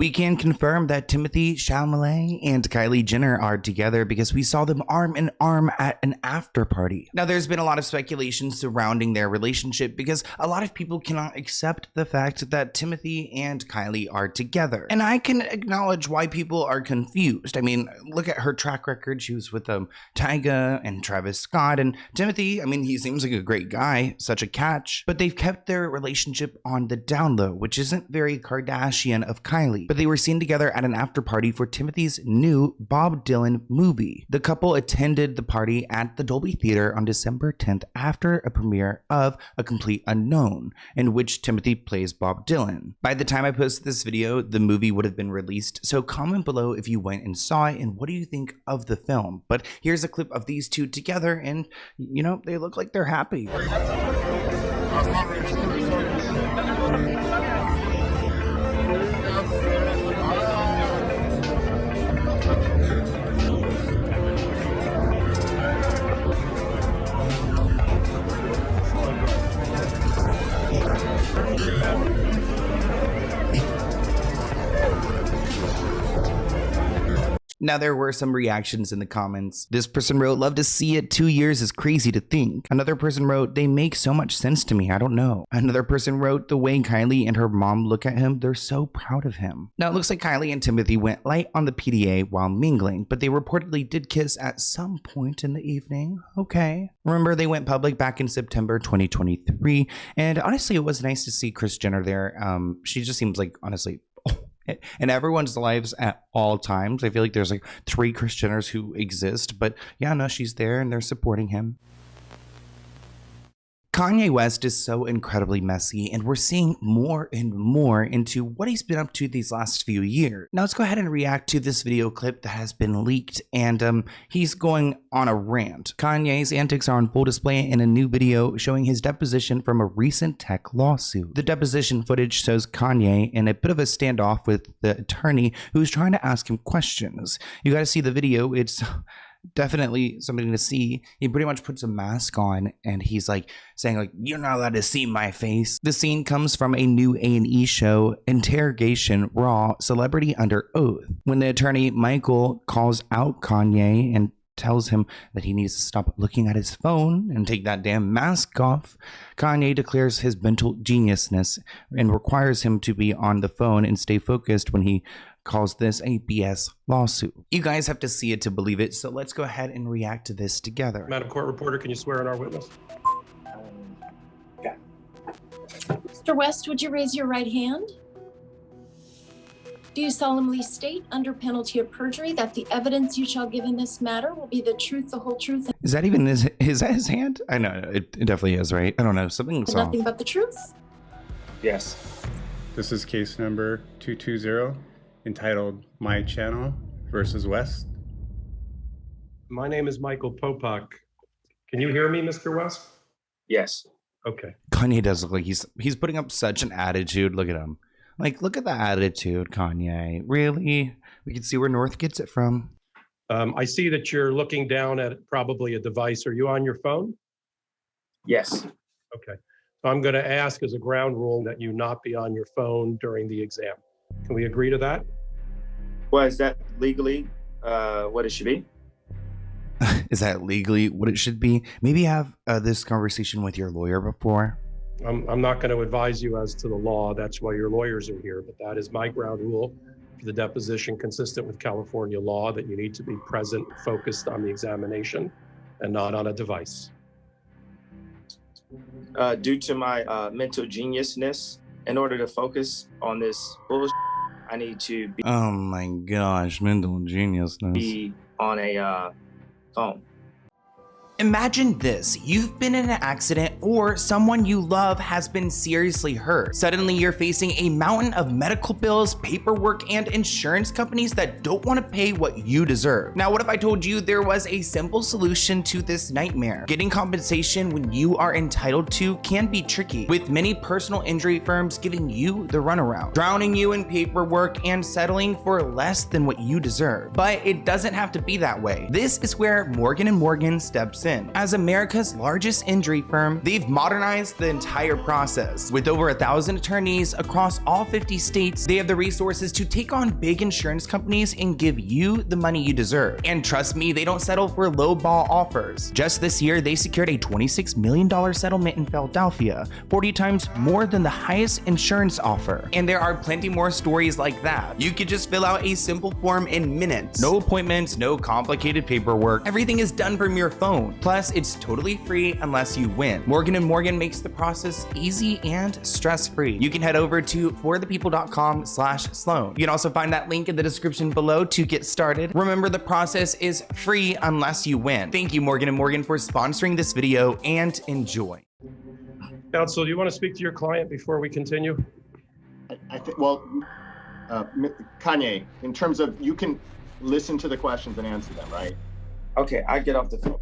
We can confirm that Timothée Chalamet and Kylie Jenner are together because we saw them arm in arm at an after party. Now, there's been a lot of speculation surrounding their relationship because a lot of people cannot accept the fact that Timothée and Kylie are together. And I can acknowledge why people are confused. I mean, look at her track record. She was with Tyga and Travis Scott, and Timothée, I mean, he seems like a great guy, such a catch, but they've kept their relationship on the down low, which isn't very Kardashian of Kylie. But they were seen together at an after party for Timothée's new Bob Dylan movie. The couple attended the party at the Dolby Theater on December 10th after a premiere of A Complete Unknown, in which Timothée plays Bob Dylan. By the time I posted this video, the movie would have been released, so comment below if you went and saw it and what do you think of the film. But here's a clip of these two together, and you know, they look like they're happy. Now, there were some reactions in the comments. This person wrote, "Love to see it. 2 years is crazy to think." Another person wrote, "They make so much sense to me. I don't know." Another person wrote, "The way Kylie and her mom look at him, they're so proud of him." Now, it looks like Kylie and Timothée went light on the PDA while mingling, but they reportedly did kiss at some point in the evening. Okay. Remember, they went public back in September 2023, and honestly, it was nice to see Kris Jenner there. She just seems like, honestly, in everyone's lives at all times. I feel like there's like 3 Kris Jenners who exist, but yeah, no, she's there and they're supporting him. Kanye West is so incredibly messy, and we're seeing more and more into what he's been up to these last few years. Now let's go ahead and react to this video clip that has been leaked, and he's going on a rant. Kanye's antics are on full display in a new video showing his deposition from a recent tech lawsuit. The deposition footage shows Kanye in a bit of a standoff with the attorney who's trying to ask him questions. You gotta see the video. It's definitely something to see. He pretty much puts a mask on and he's like saying like, "You're not allowed to see my face." The scene comes from a new A&E show, Interrogation Raw, Celebrity Under Oath, when the attorney Michael calls out Kanye and tells him that he needs to stop looking at his phone and take that damn mask off. Kanye declares his mental geniusness and requires him to be on the phone and stay focused when he calls this a BS lawsuit. You guys have to see it to believe it, so let's go ahead and react to this together. Madam Court Reporter, can you swear on our witness? Yeah. Mr. West, would you raise your right hand? Do you solemnly state, under penalty of perjury, that the evidence you shall give in this matter will be the truth, the whole truth, and Is that even his hand? I know, it definitely is, right? I don't know, something's off. nothing but the truth? Yes. This is case number 220, entitled My Channel versus West. My name is Michael Popak. Can you hear me, Mr. West? Yes. Okay. Kanye does look like he's putting up such an attitude. Look at him. Like, look at the attitude, Kanye. Really? We can see where North gets it from. I see that you're looking down at probably a device. Are you on your phone? Yes. Okay. So I'm going to ask as a ground rule that you not be on your phone during the exam. Can we agree to that? Well, is that legally what it should be? Is that legally what it should be? Maybe have this conversation with your lawyer before. I'm not going to advise you as to the law. That's why your lawyers are here. But that is my ground rule for the deposition, consistent with California law, that you need to be present, focused on the examination, and not on a device. Due to my mental geniusness, in order to focus on this bullshit, I need to be, Oh my gosh, mental geniusness. on a phone. Imagine this, you've been in an accident or someone you love has been seriously hurt. Suddenly you're facing a mountain of medical bills, paperwork, and insurance companies that don't want to pay what you deserve. Now, what if I told you there was a simple solution to this nightmare? Getting compensation when you are entitled to can be tricky, with many personal injury firms giving you the runaround, drowning you in paperwork and settling for less than what you deserve. But it doesn't have to be that way. This is where Morgan & Morgan steps Davidson. As America's largest injury firm, they've modernized the entire process. With over 1,000 attorneys across all 50 states, they have the resources to take on big insurance companies and give you the money you deserve. And trust me, they don't settle for low-ball offers. Just this year, they secured a $26 million settlement in Philadelphia, 40 times more than the highest insurance offer. And there are plenty more stories like that. You could just fill out a simple form in minutes. No appointments, no complicated paperwork. Everything is done from your phone. Plus, it's totally free unless you win. Morgan & Morgan makes the process easy and stress-free. You can head over to forthepeople.com/Sloan. You can also find that link in the description below to get started. Remember, the process is free unless you win. Thank you, Morgan & Morgan, for sponsoring this video, and enjoy. Counsel, do you want to speak to your client before we continue? I think, well, Kanye, in terms of, you can listen to the questions and answer them, right? Okay, I get off the phone.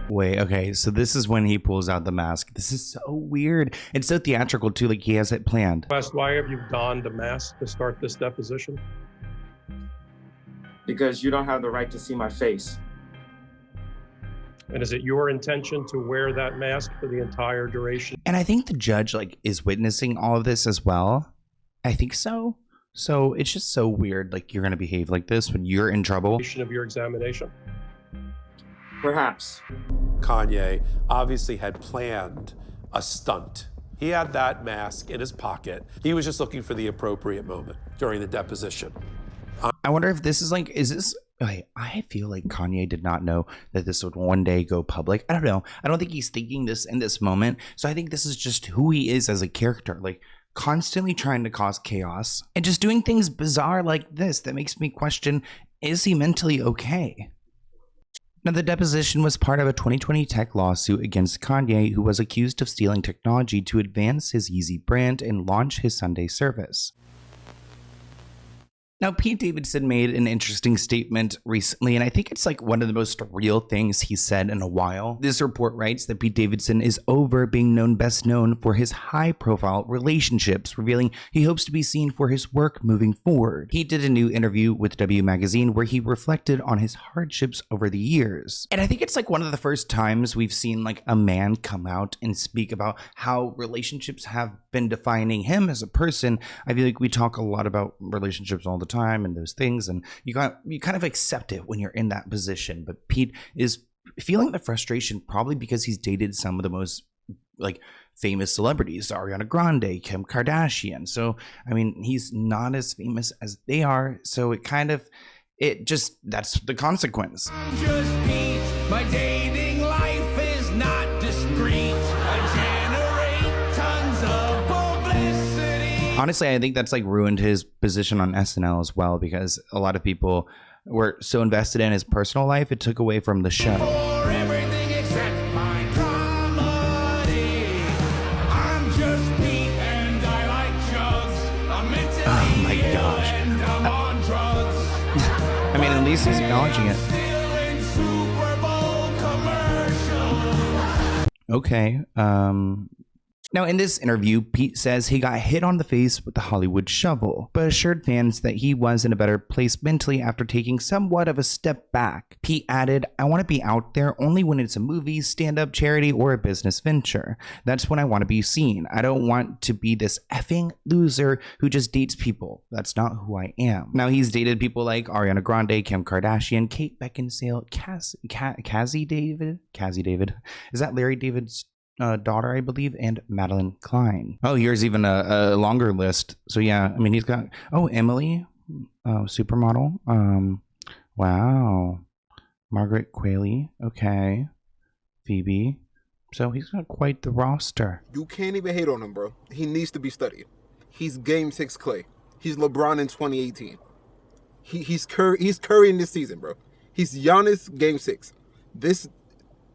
Wait, okay, so this is when he pulls out the mask. This is so weird. It's so theatrical too, like he has it planned. West, why have you donned a mask to start this deposition? Because you don't have the right to see my face. And is it your intention to wear that mask for the entire duration? And I think the judge like is witnessing all of this as well. I think so. So it's just so weird, like you're gonna behave like this when you're in trouble. Of your examination? Perhaps. Kanye obviously had planned a stunt. He had that mask in his pocket. He was just looking for the appropriate moment during the deposition. I wonder if this is like, is this, okay, I feel like Kanye did not know that this would one day go public. I don't know. I don't think he's thinking this in this moment. So I think this is just who he is as a character, like constantly trying to cause chaos and just doing things bizarre like this that makes me question, is he mentally okay? Now, the deposition was part of a 2020 tech lawsuit against Kanye, who was accused of stealing technology to advance his Yeezy brand and launch his Sunday service. Now, Pete Davidson made an interesting statement recently, and I think it's like one of the most real things he said in a while. This report writes that Pete Davidson is over being best known for his high-profile relationships, revealing he hopes to be seen for his work moving forward. He did a new interview with W Magazine where he reflected on his hardships over the years. And I think it's like one of the first times we've seen like a man come out and speak about how relationships have been defining him as a person. I feel like we talk a lot about relationships all the time and those things, and you kind of accept it when you're in that position. But Pete is feeling the frustration probably because he's dated some of the most like famous celebrities, Ariana Grande, Kim Kardashian. So I mean, he's not as famous as they are, so that's the consequence. I'm just Pete. My dating life is not discreet. I generate tons of publicity. Honestly, I think that's like ruined his position on SNL as well, because a lot of people were so invested in his personal life, it took away from the show. For everything except my comedy. I'm just Pete and I like drugs. I'm mentally Oh my gosh. and I'm on drugs. I mean, at least he's acknowledging it. Still in Super Bowl commercials. Okay. Now, in this interview, Pete says he got hit on the face with the Hollywood shovel, but assured fans that he was in a better place mentally after taking somewhat of a step back. Pete added, "I want to be out there only when it's a movie, stand-up, charity, or a business venture. That's when I want to be seen. I don't want to be this effing loser who just dates people. That's not who I am." Now, he's dated people like Ariana Grande, Kim Kardashian, Kate Beckinsale, Cassie David. Is that Larry David's daughter, I believe, and Madeline Klein. Oh, here's even a longer list. So yeah, I mean, he's got, Emily, supermodel. Wow. Margaret Qualley. Okay. Phoebe. So he's got quite the roster. You can't even hate on him, bro. He needs to be studied. He's Game 6 Clay. He's LeBron in 2018. He's Curry in this season, bro. He's Giannis Game 6.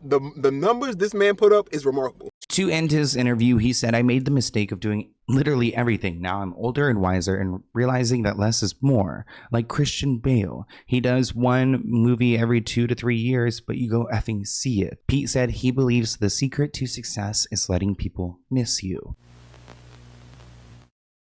The numbers this man put up is remarkable. To end his interview, he said, "I made the mistake of doing literally everything. Now I'm older and wiser and realizing that less is more. Like Christian Bale. He does one movie every 2 to 3 years, but you go effing see it." Pete said he believes the secret to success is letting people miss you.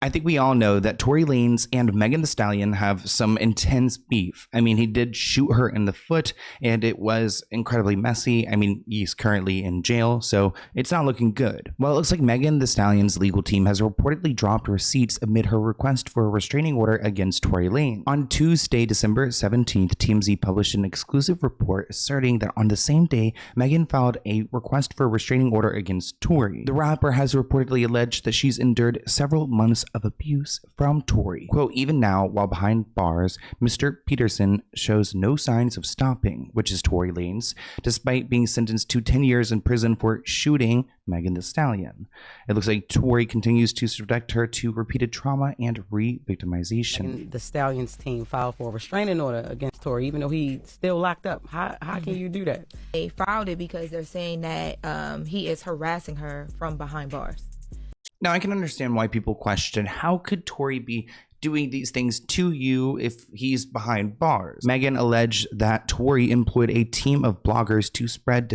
I think we all know that Tory Lanez and Megan Thee Stallion have some intense beef. I mean, he did shoot her in the foot and it was incredibly messy. I mean, he's currently in jail, so it's not looking good. Well, it looks like Megan Thee Stallion's legal team has reportedly dropped receipts amid her request for a restraining order against Tory Lanez. On Tuesday, December 17th, TMZ published an exclusive report asserting that on the same day, Megan filed a request for a restraining order against Tory. The rapper has reportedly alleged that she's endured several months of abuse from Tory. Quote, even now, while behind bars, Mr. Peterson shows no signs of stopping, which is Tory Lanez, despite being sentenced to 10 years in prison for shooting Megan Thee Stallion. It looks like Tory continues to subject her to repeated trauma and re-victimization. Megan Thee Stallion's team filed for a restraining order against Tory, even though he's still locked up. How can you do that? They filed it because they're saying that he is harassing her from behind bars. Now, I can understand why people question, how could Tory be doing these things to you if he's behind bars? Megan alleged that Tory employed a team of bloggers to spread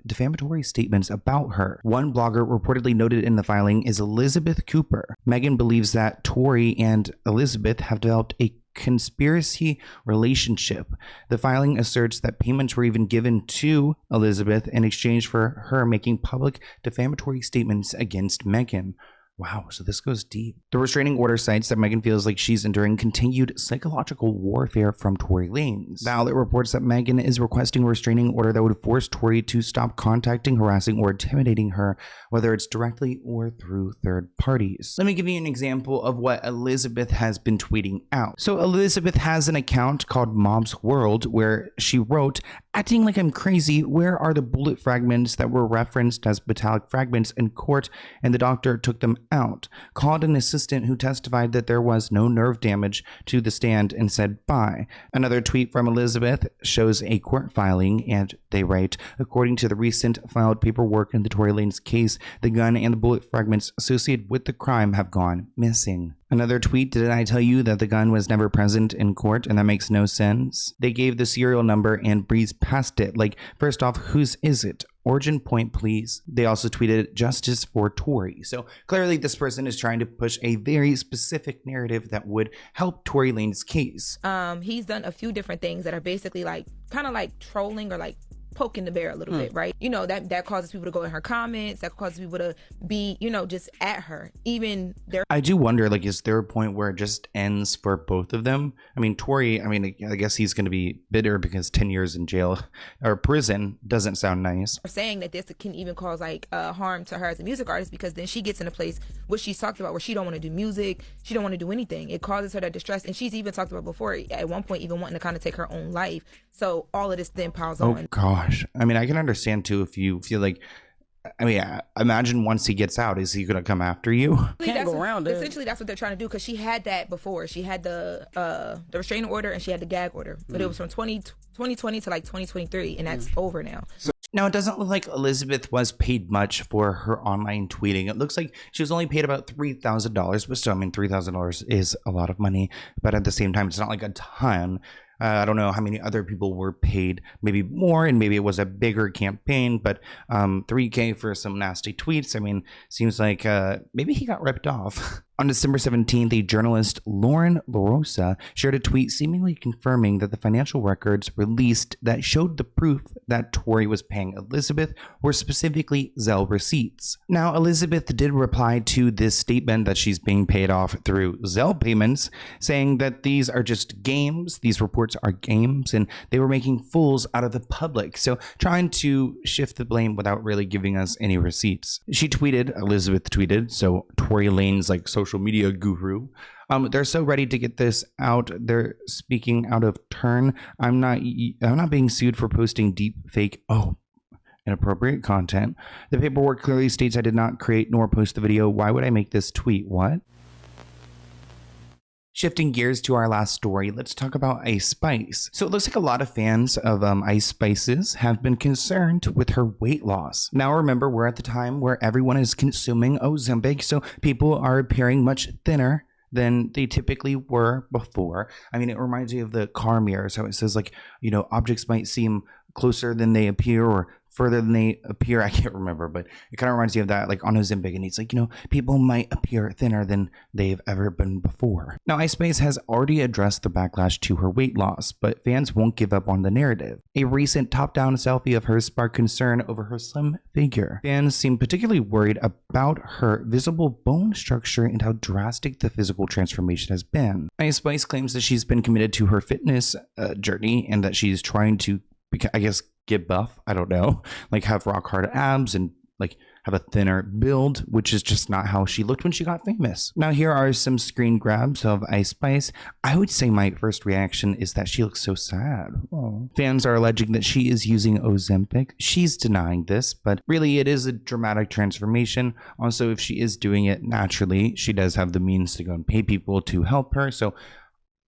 defamatory statements about her. One blogger reportedly noted in the filing is Elizabeth Cooper. Megan believes that Tory and Elizabeth have developed a conspiracy relationship. The filing asserts that payments were even given to Elizabeth in exchange for her making public defamatory statements against Megan. Wow, so this goes deep. The restraining order cites that Megan feels like she's enduring continued psychological warfare from Tory Lanez. The outlet reports that Megan is requesting a restraining order that would force Tory to stop contacting, harassing, or intimidating her, whether it's directly or through third parties. Let me give you an example of what Elizabeth has been tweeting out. So Elizabeth has an account called Mom's World where she wrote, acting like I'm crazy, where are the bullet fragments that were referenced as metallic fragments in court and the doctor took them out? Called an assistant who testified that there was no nerve damage to the stand and said bye. Another tweet from Elizabeth shows a court filing and they write, according to the recent filed paperwork in the Tory Lanez case, the gun and the bullet fragments associated with the crime have gone missing. Another tweet, did I tell you that the gun was never present in court and that makes no sense? They gave the serial number and breezed past it. Like, first off, whose is it? Origin point, please. They also tweeted justice for Tory. So clearly this person is trying to push a very specific narrative that would help Tory Lanez's case. He's done a few different things that are basically like kind of like trolling or like poking the bear a little bit, right? You know, that causes people to go in her comments, that causes people to be, you know, just at her. Even there. I do wonder, like, is there a point where it just ends for both of them? I mean, Tory, I mean, I guess he's going to be bitter because 10 years in jail or prison doesn't sound nice. Saying that this can even cause like harm to her as a music artist, because then she gets in a place what she's talked about where she don't want to do music, she don't want to do anything. It causes her that distress, and she's even talked about before at one point even wanting to kind of take her own life. So all of this then piles on. Oh gosh, I mean, I can understand too if you feel like, I mean, imagine once he gets out, is he going to come after you? Can't go around it. Essentially, that's what they're trying to do, because she had that before. She had the restraining order and she had the gag order, but it was from 2020 to like 2023, and that's over now. Now, it doesn't look like Elizabeth was paid much for her online tweeting. It looks like she was only paid about $3,000, but still, I mean, $3,000 is a lot of money, but at the same time, it's not like a ton. I don't know how many other people were paid, maybe more, and maybe it was a bigger campaign, but $3K for some nasty tweets. I mean, seems like maybe he got ripped off. On December 17th, a journalist, Lauren LaRosa, shared a tweet seemingly confirming that the financial records released that showed the proof that Tory was paying Elizabeth were specifically Zelle receipts. Now, Elizabeth did reply to this statement that she's being paid off through Zelle payments, saying that these are just games, these reports are games, and they were making fools out of the public. So trying to shift the blame without really giving us any receipts. Elizabeth tweeted, so Tory Lanez like social media guru, they're so ready to get this out. They're speaking out of turn. I'm not being sued for posting deep fake inappropriate content. The paperwork clearly states I did not create nor post the video. Why would I make this tweet? What? Shifting gears to our last story, let's talk about Ice Spice. So it looks like a lot of fans of Ice Spice's have been concerned with her weight loss. Now remember, we're at the time where everyone is consuming Ozempic, so people are appearing much thinner than they typically were before. I mean, it reminds me of the car mirrors, how it says, like, you know, objects might seem closer than they appear or further than they appear. I can't remember, but it kind of reminds you of that, like on Ozempic, and he's like, people might appear thinner than they've ever been before. Now, Ice Spice has already addressed the backlash to her weight loss, but fans won't give up on the narrative. A recent top-down selfie of hers sparked concern over her slim figure. Fans seem particularly worried about her visible bone structure and how drastic the physical transformation has been. Ice Spice claims that she's been committed to her fitness journey and that she's trying to, get buff. I don't know, like have rock hard abs and like have a thinner build, which is just not how she looked when she got famous. Now, here are some screen grabs of Ice Spice. I would say my first reaction is that she looks so sad. Aww. Fans are alleging that she is using Ozempic. She's denying this, but really it is a dramatic transformation. Also, if she is doing it naturally, she does have the means to go and pay people to help her. So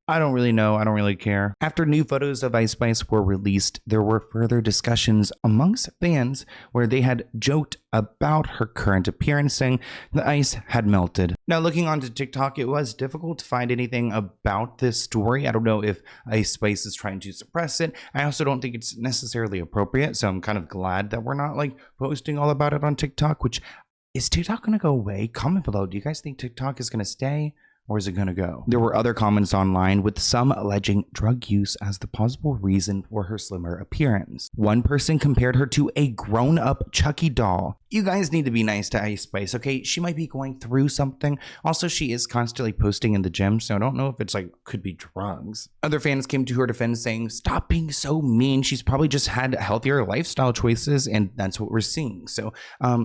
I don't really know. I don't really care. After new photos of Ice Spice were released, there were further discussions amongst fans where they had joked about her current appearance, saying the ice had melted. Now, looking onto TikTok, it was difficult to find anything about this story. I don't know if Ice Spice is trying to suppress it. I also don't think it's necessarily appropriate, so I'm kind of glad that we're not like posting all about it on TikTok, which is TikTok going to go away? Comment below. Do you guys think TikTok is going to stay? Or is it going to go? There were other comments online with some alleging drug use as the possible reason for her slimmer appearance. One person compared her to a grown-up Chucky doll. You guys need to be nice to Ice Spice, okay? She might be going through something. Also, she is constantly posting in the gym, so I don't know if it's like, could be drugs. Other fans came to her defense saying, stop being so mean. She's probably just had healthier lifestyle choices, and that's what we're seeing. So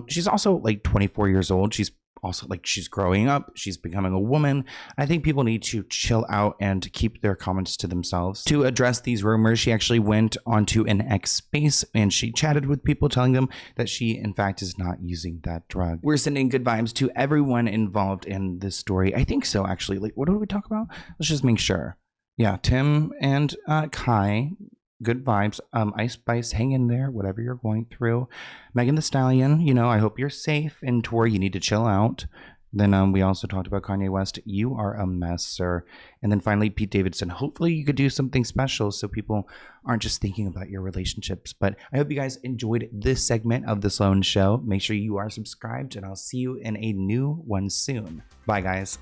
she's also like 24 years old. She's also like she's growing up, she's becoming a woman. I think people need to chill out and keep their comments to themselves. To address these rumors, she actually went onto an X space and she chatted with people, telling them that she in fact is not using that drug. We're sending good vibes to everyone involved in this story. I think so, actually. Like, what did we talk about? Let's just make sure. Yeah, Tim and Kai, good vibes. Ice Spice, hang in there, whatever you're going through. Megan Thee Stallion, I hope you're safe. And Tory, you need to chill out. Then we also talked about Kanye West. You are a mess, sir. And then finally, Pete Davidson. Hopefully you could do something special so people aren't just thinking about your relationships. But I hope you guys enjoyed this segment of The Sloan Show. Make sure you are subscribed, and I'll see you in a new one soon. Bye, guys.